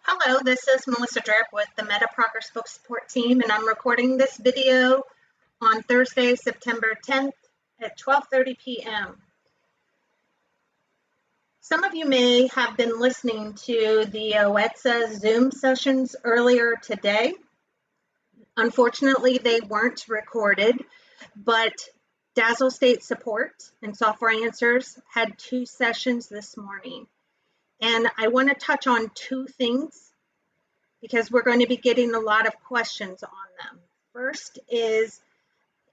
Hello, this is Melissa Drip with the Meta ProgressBook support team, and I'm recording this video on Thursday, September 10th at 12:30 p.m. Some of you may have been listening to the OETSA Zoom sessions earlier today. Unfortunately, they weren't recorded, but Dazzle State Support and Software Answers had two sessions this morning. And I want to touch on two things because we're going to be getting a lot of questions on them. First is,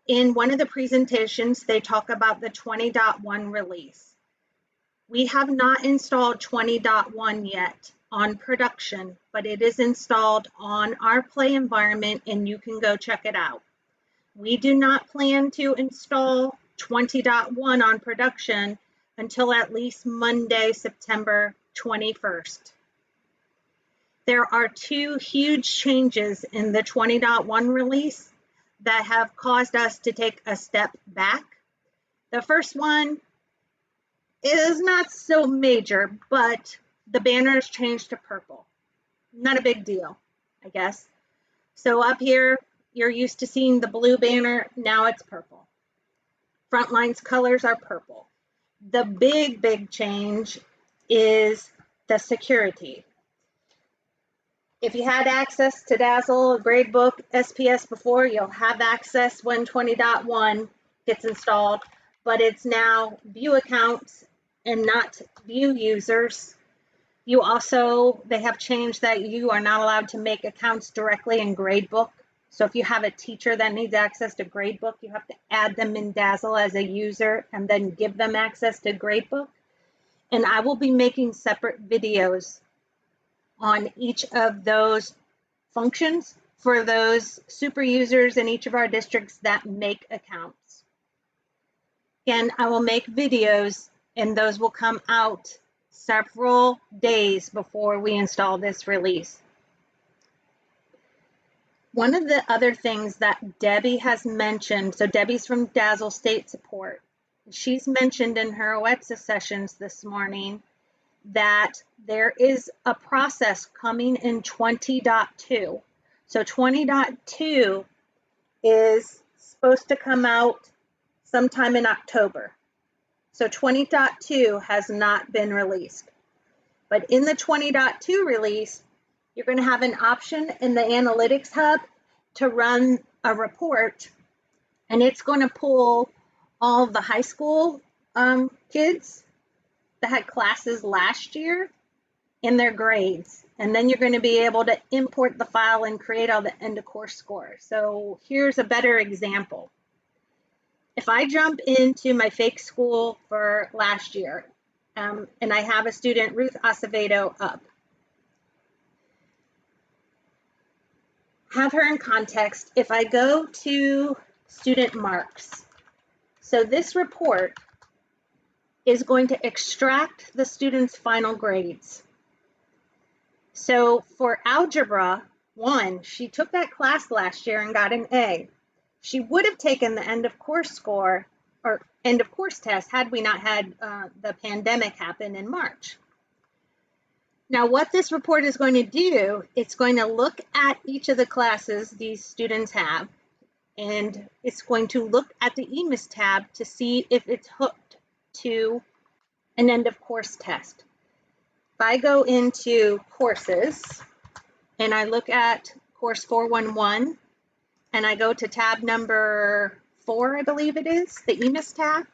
in one of the presentations, they talk about the 20.1 release. We have not installed 20.1 yet on production, but it is installed on our play environment and you can go check it out. We do not plan to install 20.1 on production until at least Monday, September 21st. There are two huge changes in the 20.1 release that have caused us to take a step back. The first one is not so major, but the banner has changed to purple. Not a big deal, I guess. So up here, you're used to seeing the blue banner, now it's purple. Frontline's colors are purple. The big change is the security. If you had access to Dazzle, Gradebook, SPS before, you'll have access when 20.1 gets installed, but it's now view accounts and not view users. They have changed that you are not allowed to make accounts directly in Gradebook. So if you have a teacher that needs access to Gradebook, you have to add them in Dazzle as a user and then give them access to Gradebook. And I will be making separate videos on each of those functions for those super users in each of our districts that make accounts. And I will make videos and those will come out several days before we install this release. One of the other things that Debbie has mentioned, so Debbie's from Dazzle State Support, she's mentioned in her OETSA sessions this morning that there is a process coming in 20.2. So 20.2 is supposed to come out sometime in October. So 20.2 has not been released. But in the 20.2 release, you're going to have an option in the Analytics Hub to run a report, and it's going to pull all the high school kids that had classes last year in their grades. And then you're going to be able to import the file and create all the end of course scores. So here's a better example. If I jump into my fake school for last year, and I have a student, Ruth Acevedo, up, have her in context. If I go to student marks, so this report is going to extract the student's final grades. So for Algebra 1, she took that class last year and got an A. She would have taken the end of course score or end of course test had we not had the pandemic happen in March. Now what this report is going to do, it's going to look at each of the classes these students have, and it's going to look at the EMIS tab to see if it's hooked to an end of course test. If I go into courses and I look at course 411 and I go to tab number 4, I believe it is, the EMIS tab,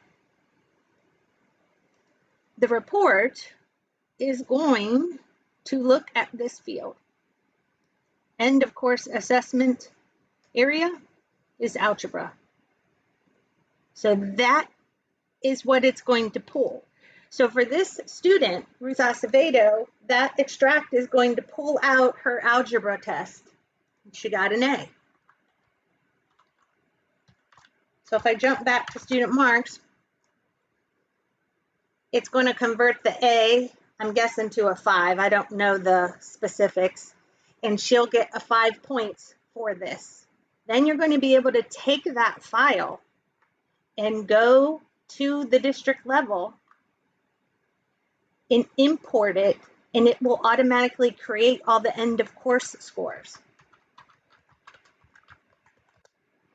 the report is going to look at this field. End of course assessment area is algebra. So that is what it's going to pull. So for this student, Ruth Acevedo, that extract is going to pull out her algebra test. She got an A. So if I jump back to student marks, it's going to convert the A, I'm guessing, to a 5. I don't know the specifics. And she'll get a 5 points for this. Then you're going to be able to take that file and go to the district level and import it and it will automatically create all the end of course scores.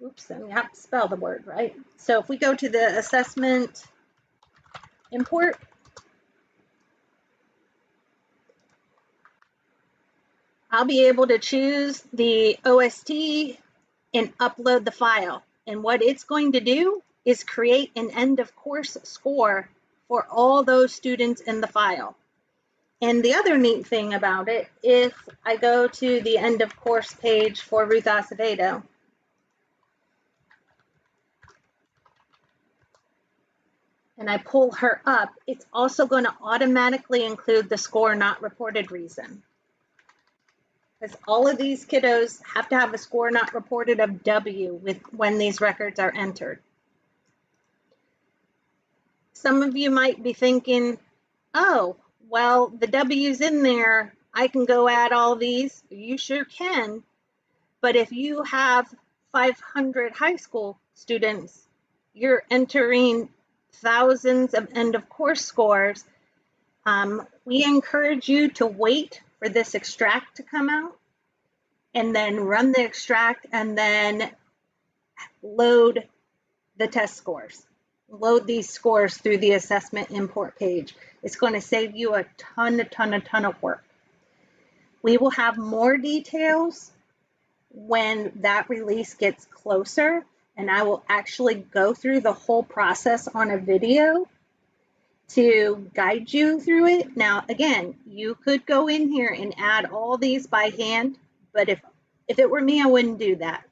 Oops, then you have to spell the word right. So if we go to the assessment import, I'll be able to choose the OST and upload the file. And what it's going to do is create an end of course score for all those students in the file. And the other neat thing about it, if I go to the end of course page for Ruth Acevedo, and I pull her up, it's also going to automatically include the score not reported reason. Because all of these kiddos have to have a score not reported of W when these records are entered. Some of you might be thinking, oh, well, the W's in there, I can go add all these. You sure can. But if you have 500 high school students, you're entering thousands of end of course scores. We encourage you to wait for this extract to come out and then run the extract and then load the test scores. Load these scores through the assessment import page. It's going to save you a ton of work. We will have more details when that release gets closer, and I will actually go through the whole process on a video to guide you through it. Now, again, you could go in here and add all these by hand, but if it were me, I wouldn't do that.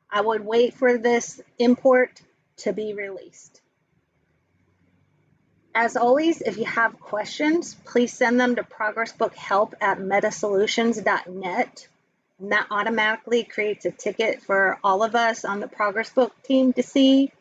I would wait for this import to be released. As always, if you have questions, please send them to progressbookhelp@metasolutions.net. And that automatically creates a ticket for all of us on the ProgressBook team to see.